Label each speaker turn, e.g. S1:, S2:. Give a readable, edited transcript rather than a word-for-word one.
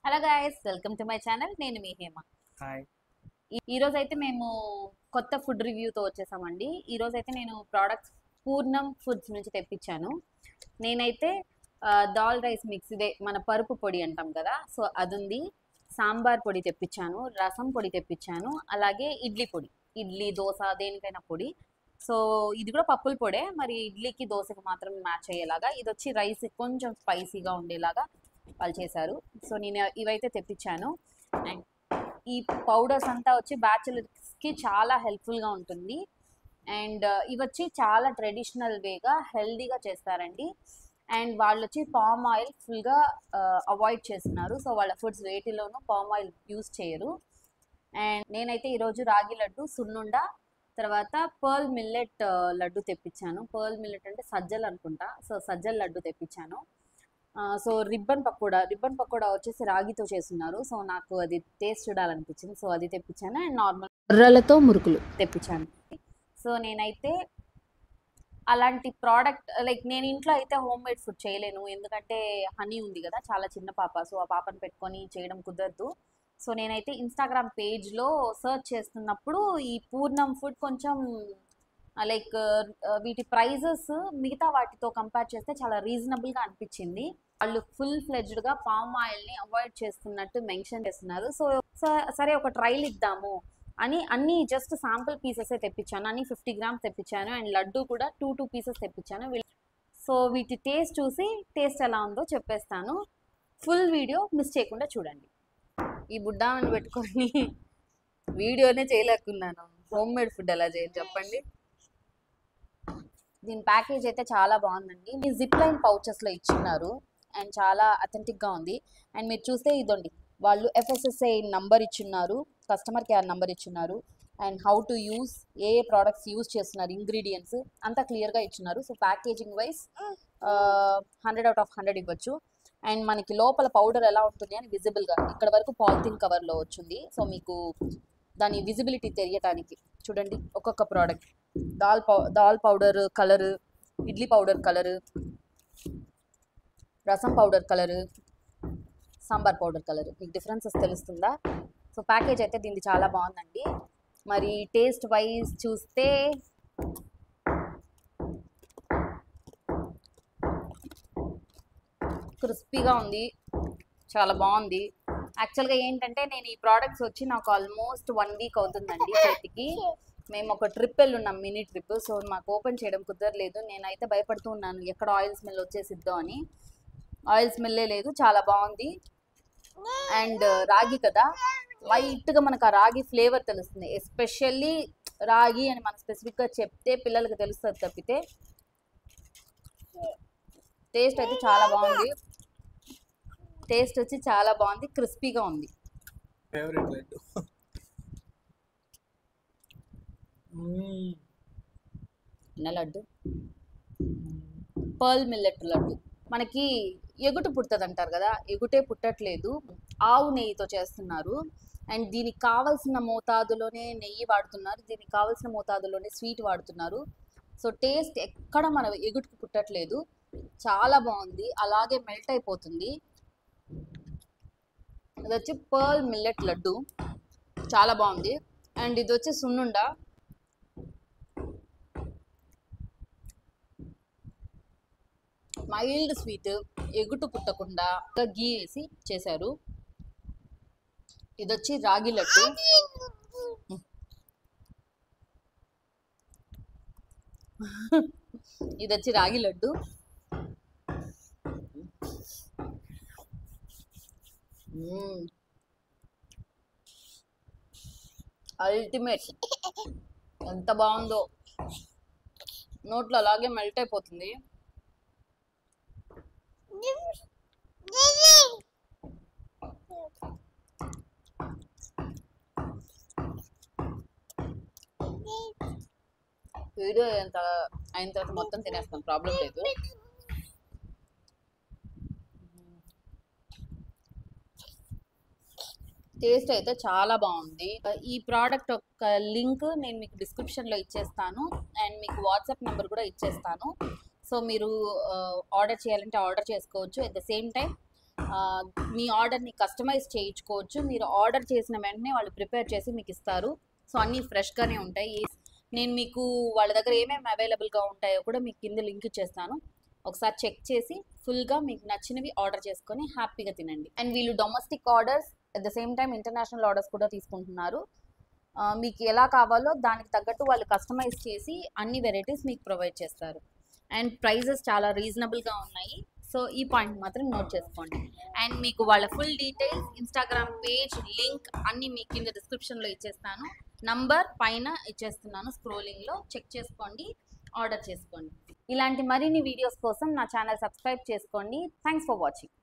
S1: Hello guys, welcome to my channel. నేను మీ Hema.
S2: Hi.
S1: ఈ రోజు అయితే మేము కొత్త ఫుడ్ రివ్యూతో వచ్చేసామండి. ఈ రోజు అయితే నేను ప్రోడక్ట్స్ పూర్ణం ఫుడ్స్ నుంచి తెప్పించాను. నేనైతే దాల్ రైస్ మిక్స్, ఇదే మన పరుపు పొడి అంటాం కదా, సో అది ఉంది. సాంబార్ పొడి తెప్పించాను, రసం పొడి తెప్పించాను, అలాగే ఇడ్లీ పొడి, ఇడ్లీ దోశ దేనికైనా పొడి. సో ఇది కూడా పప్పుల పొడే, మరి ఇడ్లీకి దోశకి మాత్రం మ్యాచ్ అయ్యేలాగా. ఇది వచ్చి రైస్ కొంచెం స్పైసీగా ఉండేలాగా వాళ్ళు చేశారు. సో నేను ఇవైతే తెప్పించాను. అండ్ ఈ పౌడర్స్ అంతా వచ్చి బ్యాచులర్స్కి చాలా హెల్ప్ఫుల్గా ఉంటుంది. అండ్ ఇవి వచ్చి చాలా ట్రెడిషనల్ వేగా హెల్దీగా చేస్తారండి. అండ్ వాళ్ళు వచ్చి పామ్ ఆయిల్ ఫుల్గా అవాయిడ్ చేస్తున్నారు. సో వాళ్ళ ఫుడ్స్ వేటిలోనూ పామ్ ఆయిల్ యూస్ చేయరు. అండ్ నేనైతే ఈరోజు రాగి లడ్డు, సున్నుండ, తర్వాత పర్ల్ మిల్లెట్ లడ్డు తెప్పించాను. పర్ల్ మిల్లెట్ అంటే సజ్జలు అనుకుంటా. సో సజ్జల లడ్డు తెప్పించాను. సో రిబ్బన్ పకోడా వచ్చేసి రాగితో చేస్తున్నారు. సో నాకు అది టేస్ట్ చూడాలనిపించింది, సో అది తెప్పించాను. అండ్ నార్మల్ ఎర్రలతో మురుకులు తెప్పించాను. సో నేనైతే అలాంటి ప్రోడక్ట్ లైక్ నేను ఇంట్లో అయితే హోమ్ మేడ్ ఫుడ్ చేయలేను, ఎందుకంటే హనీ ఉంది కదా, చాలా చిన్న పాప. సో ఆ పాపను పెట్టుకొని చేయడం కుదరదు. సో నేనైతే ఇన్స్టాగ్రామ్ పేజ్లో సర్చ్ చేస్తున్నప్పుడు ఈ పూర్ణం ఫుడ్ కొంచెం లైక్ వీటి ప్రైజెస్ మిగతా వాటితో కంపేర్ చేస్తే చాలా రీజనబుల్గా అనిపించింది. వాళ్ళు ఫుల్ ఫ్లెడ్జ్డ్గా పామ్ ఆయిల్ని అవాయిడ్ చేస్తున్నట్టు మెన్షన్ చేస్తున్నారు. సో సరే ఒక ట్రైల్ ఇద్దాము అని అన్ని జస్ట్ శాంపుల్ పీసెసే తెప్పించాను. అన్ని 50 grams తెప్పించాను. అండ్ లడ్డు కూడా 2 pieces తెప్పించాను. సో వీటి టేస్ట్ చూసి టేస్ట్ ఎలా ఉందో చెప్పేస్తాను. ఫుల్ వీడియో మిస్ చేయకుండా చూడండి. ఈ బుడ్డామని పెట్టుకొని వీడియోనే చేయలేకున్నాను. హోమ్ మేడ్ ఫుడ్ ఎలా చేయాలి చెప్పండి. దీని ప్యాకేజ్ అయితే చాలా బాగుందండి. మీ జిప్ లైన్ పౌచెస్లో ఇచ్చిన్నారు అండ్ చాలా అథెంటిక్గా ఉంది. అండ్ మీరు చూస్తే ఇదండి, వాళ్ళు FSSAI నంబర్ ఇచ్చున్నారు, కస్టమర్ కేర్ నంబర్ ఇచ్చున్నారు, అండ్ హౌ టు యూస్, ఏ ప్రోడక్ట్స్ యూస్ చేస్తున్నారు, ఇంగ్రీడియంట్స్ అంతా క్లియర్గా ఇచ్చున్నారు. So packaging wise 100 out of 100 ఇవ్వచ్చు. అండ్ మనకి లోపల పౌడర్ ఎలా ఉంటుంది అని విజిబుల్గా ఇక్కడ వరకు పాలిథిన్ కవర్లో వచ్చింది. సో మీకు దాని విజిబిలిటీ తెలియటానికి చూడండి ఒక్కొక్క ప్రోడక్ట్. దాల్ powder colour, idli powder colour, rasam powder colour, sambar powder colour, మీకు డిఫరెన్సెస్ తెలుస్తుందా? సో ప్యాకేజ్ అయితే దీనికి చాలా బాగుందండి. మరి టేస్ట్ వైజ్ చూస్తే క్రిస్పీగా ఉంది, చాలా బాగుంది. యాక్చువల్గా ఏంటంటే నేను ఈ ప్రోడక్ట్స్ వచ్చి నాకు ఆల్మోస్ట్ 1 week అవుతుందండి చేతికి. మేము ఒక ట్రిప్ వెళ్ళున్నాం, మినీ ట్రిప్. సో మాకు ఓపెన్ చేయడం కుదరలేదు. నేనైతే భయపడుతూ ఉన్నాను ఎక్కడ ఆయిల్ స్మెల్ వచ్చేసిద్దో అని. ఆయిల్ స్మెల్లే లేదు, చాలా బాగుంది. అండ్ రాగి కదా, లైట్గా మనకు ఆ రాగి ఫ్లేవర్ తెలుస్తుంది. ఎస్పెషల్లీ రాగి అని మనం స్పెసిఫిక్గా చెప్తే పిల్లలకి తెలుస్తుంది తప్పితే టేస్ట్ అయితే చాలా బాగుంది. టేస్ట్ వచ్చి చాలా బాగుంది, క్రిస్పీగా ఉంది.
S2: Favourite laddu.
S1: Laddu pearl millet laddu. మనకి ఎగుటు పుడుతుంది అంటారు కదా, ఎగుటే పుట్టట్లేదు, ఆవు నెయ్యితో చేస్తున్నారు. అండ్ దీనికి కావాల్సిన మోతాదులోనే నెయ్యి వాడుతున్నారు, దీనికి కావాల్సిన మోతాదులోనే స్వీట్ వాడుతున్నారు. సో టేస్ట్ ఎక్కడ మన ఎగుటుకు పుట్టట్లేదు, చాలా బాగుంది, అలాగే మెల్ట్ అయిపోతుంది. ఇది వచ్చి పర్ల్ మిల్లెట్ లడ్డు, చాలా బాగుంది. అండ్ ఇది వచ్చి సున్నుండ, మైల్డ్ స్వీట్, ఎగుటు పుట్టకుండా గీ వేసి చేశారు. ఇది వచ్చి రాగి లడ్డు, ఇది వచ్చి రాగి లడ్డు. అల్టిమేట్, ఎంత బాగుందో, నోట్లో అలాగే మెల్ట్ అయిపోతుంది. వీడియో ఎంత అయిన తర్వాత మొత్తం తినేస్తాం, ప్రాబ్లం లేదు. టేస్ట్ అయితే చాలా బాగుంది. ఈ ప్రోడక్ట్ యొక్క లింక్ నేను మీకు డిస్క్రిప్షన్లో ఇచ్చేస్తాను అండ్ మీకు వాట్సాప్ నెంబర్ కూడా ఇచ్చేస్తాను. సో మీరు ఆర్డర్ చేయాలంటే ఆర్డర్ చేసుకోవచ్చు. అట్ ద సేమ్ టైం మీ ఆర్డర్ని కస్టమైజ్ చేయించుకోవచ్చు. మీరు ఆర్డర్ చేసిన వెంటనే వాళ్ళు ప్రిపేర్ చేసి మీకు ఇస్తారు. సో అన్నీ ఫ్రెష్గానే ఉంటాయి. నేను మీకు వాళ్ళ దగ్గర ఏమేమి అవైలబుల్గా ఉంటాయో కూడా మీకు కింద లింక్ ఇచ్చేస్తాను. ఒకసారి చెక్ చేసి ఫుల్గా మీకు నచ్చినవి ఆర్డర్ చేసుకొని హ్యాపీగా తినండి. అండ్ వీళ్ళు domestic orders at the same time international orders కూడా తీసుకుంటున్నారు. మీకు ఎలా కావాలో దానికి తగ్గట్టు వాళ్ళు కస్టమైజ్ చేసి అన్ని వెరైటీస్ మీకు ప్రొవైడ్ చేస్తారు. అండ్ ప్రైజెస్ చాలా రీజనబుల్గా ఉన్నాయి. సో ఈ పాయింట్ మాత్రం నోట్ చేసుకోండి. అండ్ మీకు వాళ్ళ full details, Instagram page link అన్నీ మీకు కింద డిస్క్రిప్షన్లో ఇచ్చేస్తాను. నంబర్ పైన ఇచ్చేస్తున్నాను, స్క్రోలింగ్లో చెక్ చేసుకోండి, ఆర్డర్ చేసుకోండి. ఇలాంటి మరిన్ని వీడియోస్ కోసం నా ఛానల్ సబ్స్క్రైబ్ చేసుకోండి. Thanks for watching.